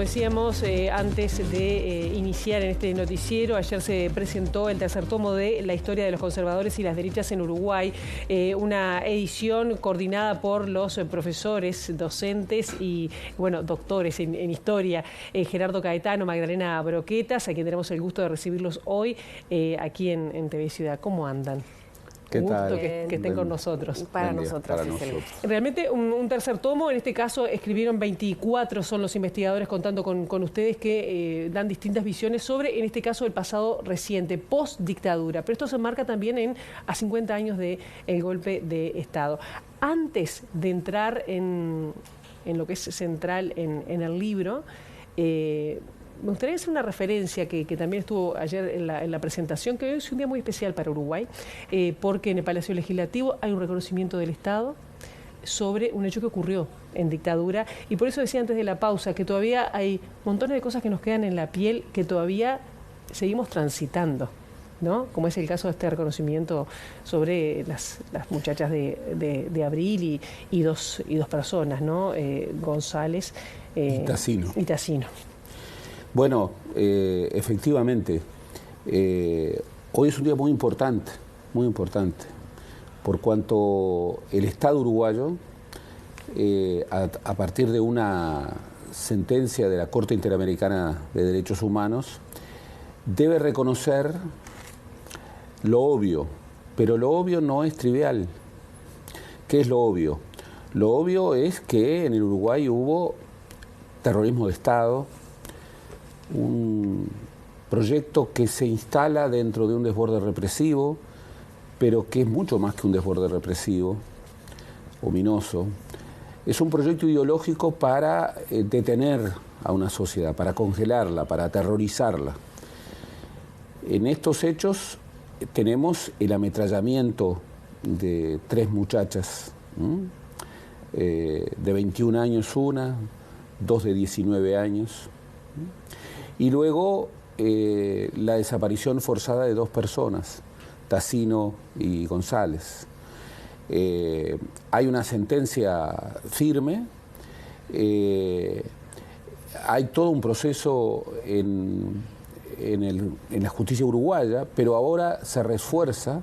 como decíamos, antes de iniciar en este noticiero, ayer se presentó el tercer tomo de La historia de los conservadores y las derechas en Uruguay, una edición coordinada por los profesores, docentes y, bueno, doctores en historia, Gerardo Caetano, Magdalena Broquetas, a quien tenemos el gusto de recibirlos hoy aquí en TV Ciudad. ¿Cómo andan? ¿Qué tal? Gusto que estén con nosotros. Para nosotros. Realmente un tercer tomo, en este caso escribieron 24, son los investigadores contando con ustedes que dan distintas visiones sobre, en este caso, el pasado reciente, post-dictadura. Pero esto se enmarca también a 50 años del golpe de Estado. Antes de entrar en lo que es central en el libro, me gustaría hacer una referencia que también estuvo ayer en la presentación, que hoy es un día muy especial para Uruguay, porque en el Palacio Legislativo hay un reconocimiento del Estado sobre un hecho que ocurrió en dictadura, y por eso decía antes de la pausa que todavía hay montones de cosas que nos quedan en la piel que todavía seguimos transitando, ¿no? Como es el caso de este reconocimiento sobre las muchachas de Abril y dos personas, ¿no? González y Tacino. Bueno, efectivamente, hoy es un día muy importante, por cuanto el Estado uruguayo, a partir de una sentencia de la Corte Interamericana de Derechos Humanos, debe reconocer lo obvio, pero lo obvio no es trivial. ¿Qué es lo obvio? Lo obvio es que en el Uruguay hubo terrorismo de Estado, un proyecto que se instala dentro de un desborde represivo, pero que es mucho más que un desborde represivo, ominoso. Es un proyecto ideológico para detener a una sociedad, para congelarla, para aterrorizarla. En estos hechos tenemos el ametrallamiento de 3 muchachas, de 21 años una, 2 de 19 años, y luego la desaparición forzada de 2 personas, Tacino y González. Hay una sentencia firme, hay todo un proceso en la justicia uruguaya, pero ahora se refuerza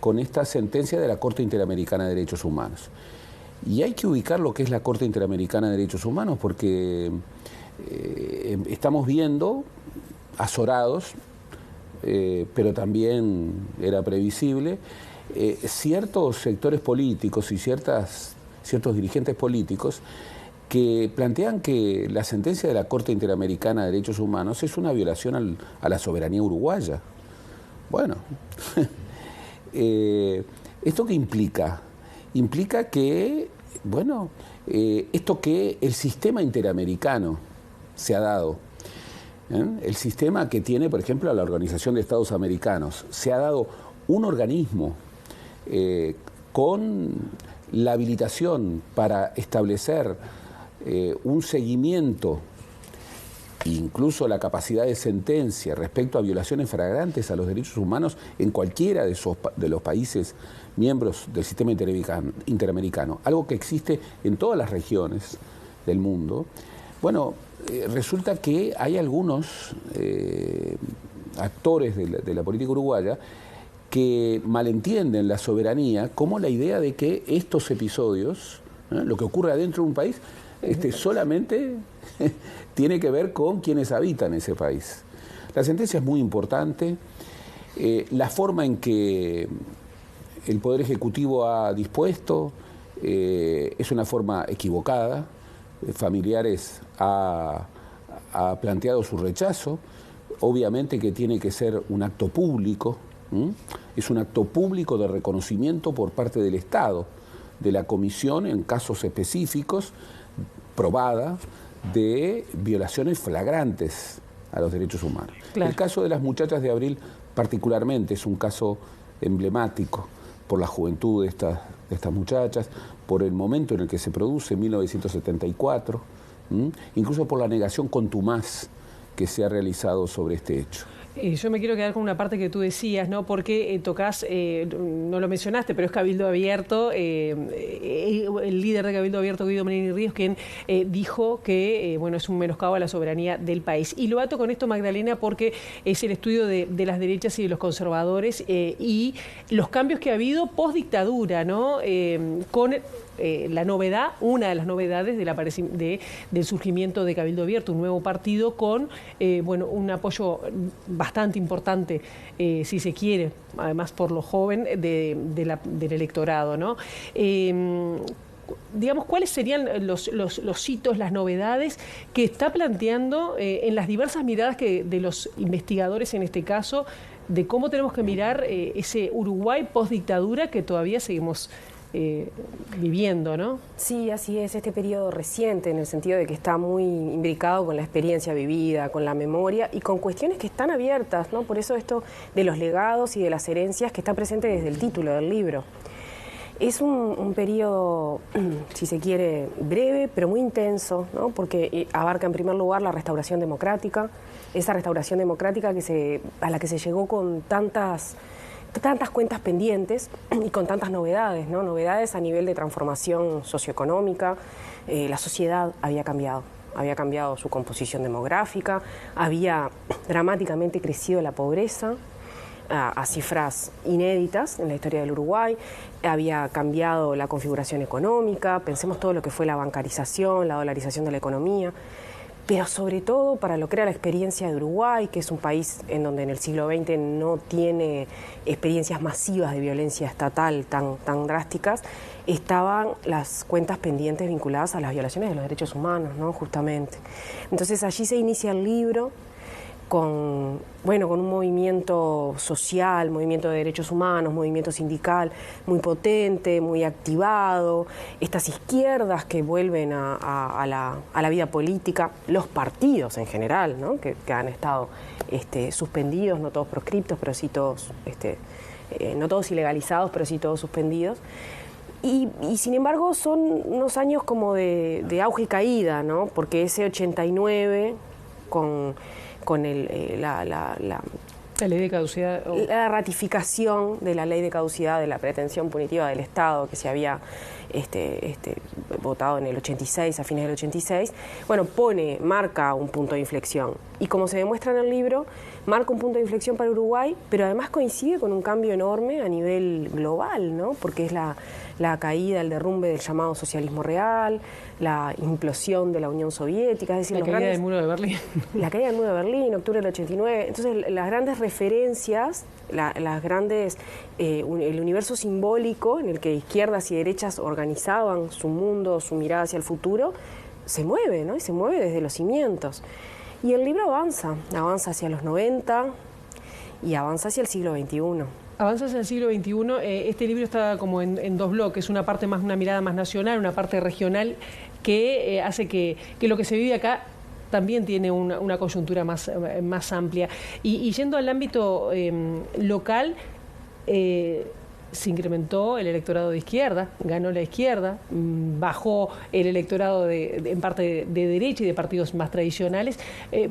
con esta sentencia de la Corte Interamericana de Derechos Humanos. Y hay que ubicar lo que es la Corte Interamericana de Derechos Humanos, porque estamos viendo, azorados, pero también era previsible, ciertos sectores políticos y ciertos dirigentes políticos que plantean que la sentencia de la Corte Interamericana de Derechos Humanos es una violación a la soberanía uruguaya. Bueno, ¿esto qué implica? Implica que, bueno, esto que el sistema interamericano se ha dado, el sistema que tiene, por ejemplo, la Organización de Estados Americanos, se ha dado un organismo con la habilitación para establecer un seguimiento, incluso la capacidad de sentencia respecto a violaciones flagrantes a los derechos humanos en cualquiera de los países miembros del sistema interamericano, algo que existe en todas las regiones del mundo. Bueno, resulta que hay algunos actores de la política uruguaya que malentienden la soberanía como la idea de que estos episodios, lo que ocurre adentro de un país, solamente tiene que ver con quienes habitan ese país. La sentencia es muy importante. La forma en que el Poder Ejecutivo ha dispuesto es una forma equivocada. Familiares ha planteado su rechazo. Obviamente que tiene que ser un acto público. Es un acto público de reconocimiento por parte del Estado, de la Comisión en casos específicos, probada, de violaciones flagrantes a los derechos humanos. Claro. El caso de las muchachas de Abril particularmente es un caso emblemático por la juventud de estas muchachas, por el momento en el que se produce, en 1974, incluso por la negación contumaz que se ha realizado sobre este hecho. Yo me quiero quedar con una parte que tú decías, ¿no? Porque tocas, no lo mencionaste, pero es Cabildo Abierto, el líder de Cabildo Abierto, Guido Menini Ríos, quien dijo que bueno, es un menoscabo a la soberanía del país. Y lo ato con esto, Magdalena, porque es el estudio de las derechas y de los conservadores y los cambios que ha habido post-dictadura, ¿no? Con la novedad, una de las novedades del surgimiento de Cabildo Abierto, un nuevo partido con bueno, un apoyo bastante importante, si se quiere, además por lo joven del electorado, ¿no? Digamos, ¿cuáles serían los hitos, las novedades que está planteando en las diversas miradas de los investigadores en este caso, de cómo tenemos que mirar ese Uruguay post-dictadura que todavía seguimos viviendo, ¿no? Sí, así es, este periodo reciente, en el sentido de que está muy imbricado con la experiencia vivida, con la memoria y con cuestiones que están abiertas, ¿no? Por eso esto de los legados y de las herencias que está presente desde el título del libro. Es un periodo, si se quiere, breve, pero muy intenso, ¿no? Porque abarca en primer lugar la restauración democrática, esa restauración democrática a la que se llegó con tantas cuentas pendientes y con tantas novedades, ¿no? Novedades a nivel de transformación socioeconómica. La sociedad había cambiado su composición demográfica, había dramáticamente crecido la pobreza a cifras inéditas en la historia del Uruguay, había cambiado la configuración económica, pensemos todo lo que fue la bancarización, la dolarización de la economía, pero sobre todo para lo que era la experiencia de Uruguay, que es un país en donde en el siglo XX no tiene experiencias masivas de violencia estatal tan drásticas, estaban las cuentas pendientes vinculadas a las violaciones de los derechos humanos, ¿no? Justamente. Entonces allí se inicia el libro con un movimiento social, movimiento de derechos humanos, movimiento sindical muy potente, muy activado, estas izquierdas que vuelven a la vida política, los partidos en general, ¿no? que han estado suspendidos, no todos proscriptos, pero sí todos, no todos ilegalizados, pero sí todos suspendidos. Y sin embargo son unos años como de auge y caída, ¿no? Porque ese 89 con la ley de caducidad. La ratificación de la ley de caducidad de la pretensión punitiva del Estado que se había votado en el 86, a fines del 86, bueno, marca un punto de inflexión. Y como se demuestra en el libro, marca un punto de inflexión para Uruguay, pero además coincide con un cambio enorme a nivel global, ¿no? Porque es la caída, el derrumbe del llamado socialismo real, la implosión de la Unión Soviética, es decir, la caída del muro de Berlín. La caída del muro de Berlín, octubre del 89. Entonces, las grandes referencias, el universo simbólico en el que izquierdas y derechas organizaban su mundo, su mirada hacia el futuro, se mueve, ¿no? Y se mueve desde los cimientos. Y el libro avanza hacia los 90 y avanza hacia el siglo XXI. Avanza hacia el siglo XXI. Este libro está como en dos bloques, una parte más, una mirada más nacional, una parte regional, que hace que lo que se vive acá también tiene una coyuntura más amplia. Y yendo al ámbito local, se incrementó el electorado de izquierda, ganó la izquierda, bajó el electorado en parte de derecha y de partidos más tradicionales,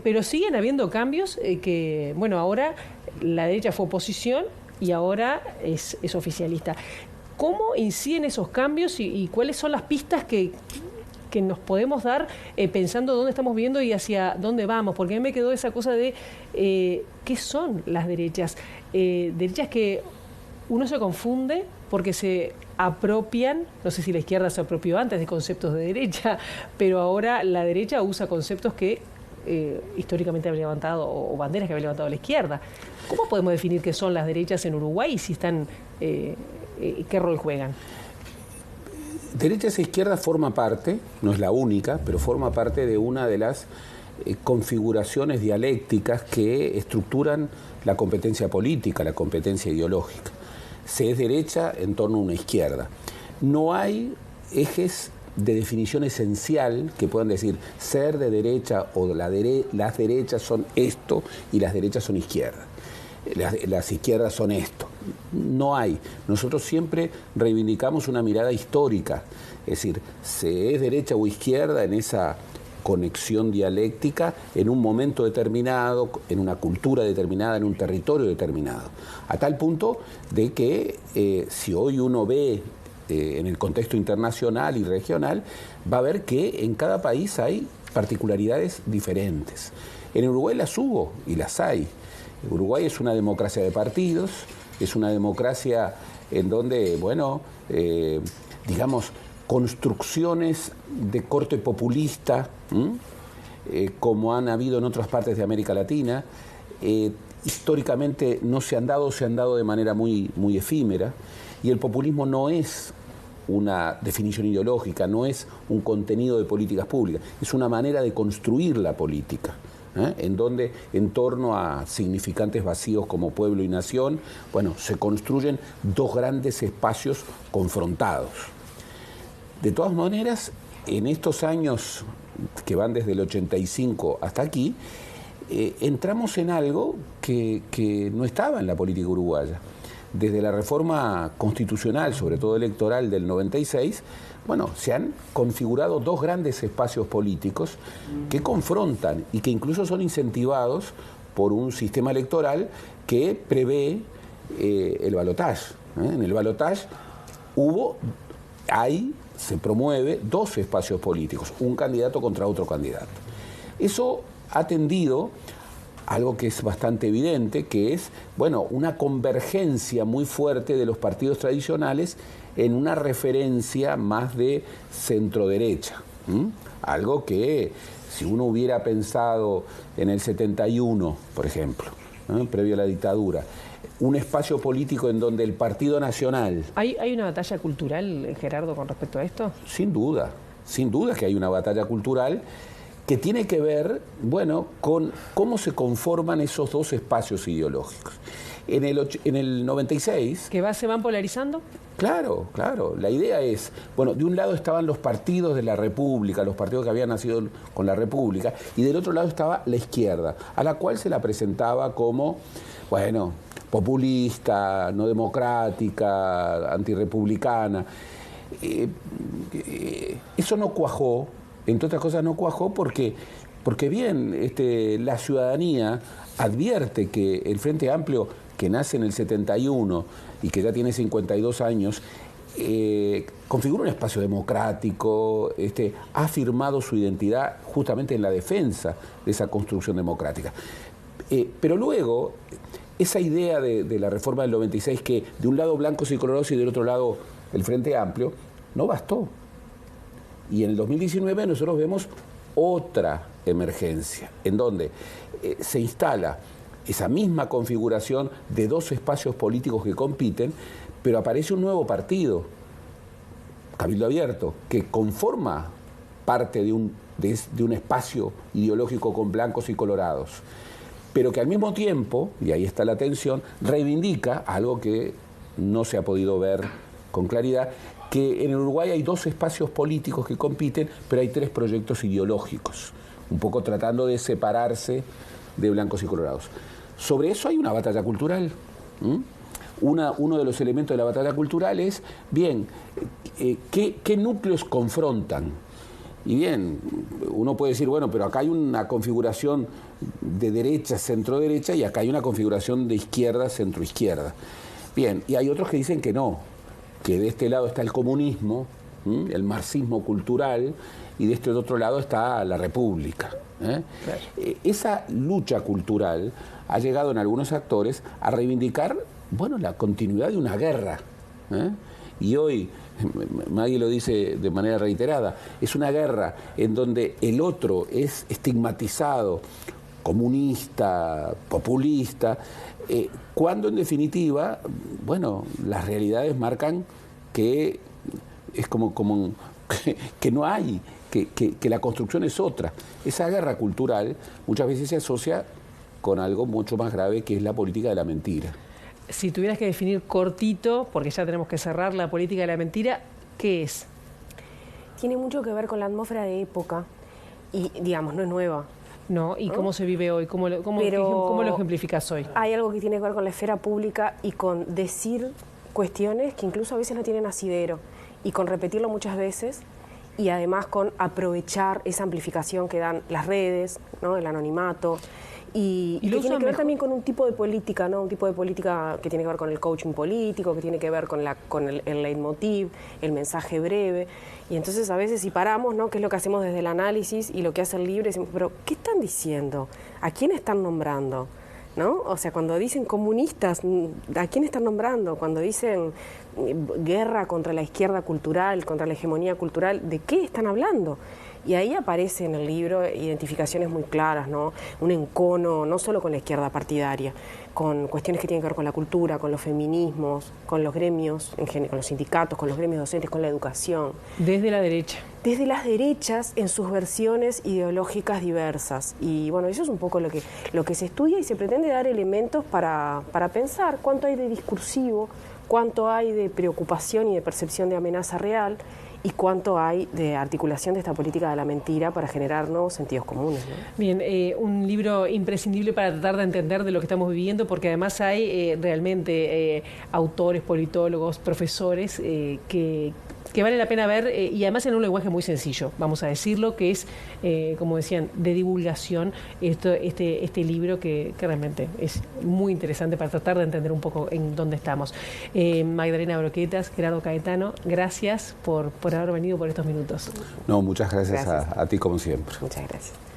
pero siguen habiendo cambios que, bueno, ahora la derecha fue oposición y ahora es oficialista. ¿Cómo inciden esos cambios y cuáles son las pistas que nos podemos dar pensando dónde estamos viendo y hacia dónde vamos? Porque a mí me quedó esa cosa de ¿qué son las derechas? Derechas que uno se confunde porque se apropian, no sé si la izquierda se apropió antes de conceptos de derecha, pero ahora la derecha usa conceptos que históricamente había levantado, o banderas que había levantado la izquierda. ¿Cómo podemos definir qué son las derechas en Uruguay y si están, qué rol juegan? Derechas e izquierdas forma parte, no es la única, pero forma parte de una de las configuraciones dialécticas que estructuran la competencia política, la competencia ideológica. Se es derecha en torno a una izquierda. No hay ejes de definición esencial que puedan decir ser de derecha o las derechas son esto y las derechas son izquierdas. Las izquierdas son esto. No hay. Nosotros siempre reivindicamos una mirada histórica, es decir, se es derecha o izquierda en esa conexión dialéctica en un momento determinado, en una cultura determinada, en un territorio determinado. A tal punto de que si hoy uno ve en el contexto internacional y regional, va a ver que en cada país hay particularidades diferentes. En Uruguay las hubo y las hay. Uruguay es una democracia de partidos, es una democracia en donde, bueno, digamos, construcciones de corte populista, como han habido en otras partes de América Latina, históricamente no se han dado, se han dado de manera muy, muy efímera, y el populismo no es una definición ideológica, no es un contenido de políticas públicas, es una manera de construir la política, en donde en torno a significantes vacíos como pueblo y nación, bueno, se construyen dos grandes espacios confrontados. De todas maneras, en estos años que van desde el 85 hasta aquí, entramos en algo que no estaba en la política uruguaya. Desde la reforma constitucional, sobre todo electoral del 96, bueno, se han configurado dos grandes espacios políticos que confrontan y que incluso son incentivados por un sistema electoral que prevé el balotaje. En el balotaje se promueve dos espacios políticos, un candidato contra otro candidato. Eso ha tendido algo que es bastante evidente, que es, bueno, una convergencia muy fuerte de los partidos tradicionales en una referencia más de centro-derecha. Algo que, si uno hubiera pensado en el 71, por ejemplo, previo a la dictadura, un espacio político en donde el Partido Nacional... ¿Hay una batalla cultural, Gerardo, con respecto a esto? Sin duda que hay una batalla cultural que tiene que ver, bueno, con cómo se conforman esos dos espacios ideológicos. En el 96... ¿Que se van polarizando? Claro. La idea es, bueno, de un lado estaban los partidos de la República, los partidos que habían nacido con la República, y del otro lado estaba la izquierda, a la cual se la presentaba como, bueno, populista, no democrática, antirrepublicana. Eso no cuajó. Entre otras cosas no cuajó porque bien, la ciudadanía advierte que el Frente Amplio, que nace en el 71 y que ya tiene 52 años, configura un espacio democrático, ha firmado su identidad justamente en la defensa de esa construcción democrática. Pero luego, esa idea de la reforma del 96, que de un lado blancos y colorados y del otro lado el Frente Amplio, no bastó. Y en el 2019 nosotros vemos otra emergencia, en donde se instala esa misma configuración de dos espacios políticos que compiten, pero aparece un nuevo partido, Cabildo Abierto, que conforma parte de un espacio ideológico con blancos y colorados, pero que al mismo tiempo, y ahí está la tensión, reivindica algo que no se ha podido ver con claridad, que en Uruguay hay dos espacios políticos que compiten, pero hay tres proyectos ideológicos, un poco tratando de separarse de blancos y colorados. Sobre eso hay una batalla cultural. Uno de los elementos de la batalla cultural es, bien, ¿qué núcleos confrontan? Y bien, uno puede decir, bueno, pero acá hay una configuración de derecha, centro-derecha, y acá hay una configuración de izquierda, centro-izquierda. Bien, y hay otros que dicen que no, que de este lado está el comunismo, el marxismo cultural, y de este otro lado está la república. Claro. Esa lucha cultural ha llegado en algunos actores a reivindicar, bueno, la continuidad de una guerra. Y hoy, Maggie lo dice de manera reiterada, es una guerra en donde el otro es estigmatizado, comunista, populista, cuando en definitiva, bueno, las realidades marcan que es como que no hay, que la construcción es otra. Esa guerra cultural muchas veces se asocia con algo mucho más grave, que es la política de la mentira. Si tuvieras que definir cortito, porque ya tenemos que cerrar, la política de la mentira, ¿qué es? Tiene mucho que ver con la atmósfera de época y, digamos, no es nueva. No, ¿y cómo se vive hoy? ¿Cómo lo ejemplificas hoy? Hay algo que tiene que ver con la esfera pública y con decir cuestiones que incluso a veces no tienen asidero, y con repetirlo muchas veces y además con aprovechar esa amplificación que dan las redes, ¿no? El anonimato. Y que tiene que ver también con un tipo de política, ¿no? Un tipo de política que tiene que ver con el coaching político, que tiene que ver con el leitmotiv, el mensaje breve. Y entonces a veces si paramos, ¿no? Que es lo que hacemos desde el análisis y lo que hace el libro, decimos, pero ¿qué están diciendo? ¿A quién están nombrando? ¿No? O sea, cuando dicen comunistas, ¿a quién están nombrando? Cuando dicen guerra contra la izquierda cultural, contra la hegemonía cultural, ¿de qué están hablando? Y ahí aparece en el libro identificaciones muy claras, ¿no? Un encono no solo con la izquierda partidaria, con cuestiones que tienen que ver con la cultura, con los feminismos, con los gremios, con los sindicatos, con los gremios docentes, con la educación. Desde la derecha. Desde las derechas en sus versiones ideológicas diversas. Y bueno, eso es un poco lo que se estudia y se pretende dar elementos para pensar cuánto hay de discursivo, cuánto hay de preocupación y de percepción de amenaza real, y cuánto hay de articulación de esta política de la mentira para generar nuevos sentidos comunes, ¿no? Bien, un libro imprescindible para tratar de entender de lo que estamos viviendo, porque además hay realmente autores, politólogos, profesores que vale la pena ver, y además en un lenguaje muy sencillo, vamos a decirlo, que es, como decían, de divulgación, este libro que realmente es muy interesante para tratar de entender un poco en dónde estamos. Magdalena Broquetas, Gerardo Caetano, gracias por haber venido por estos minutos. No, muchas gracias. A ti como siempre. Muchas gracias.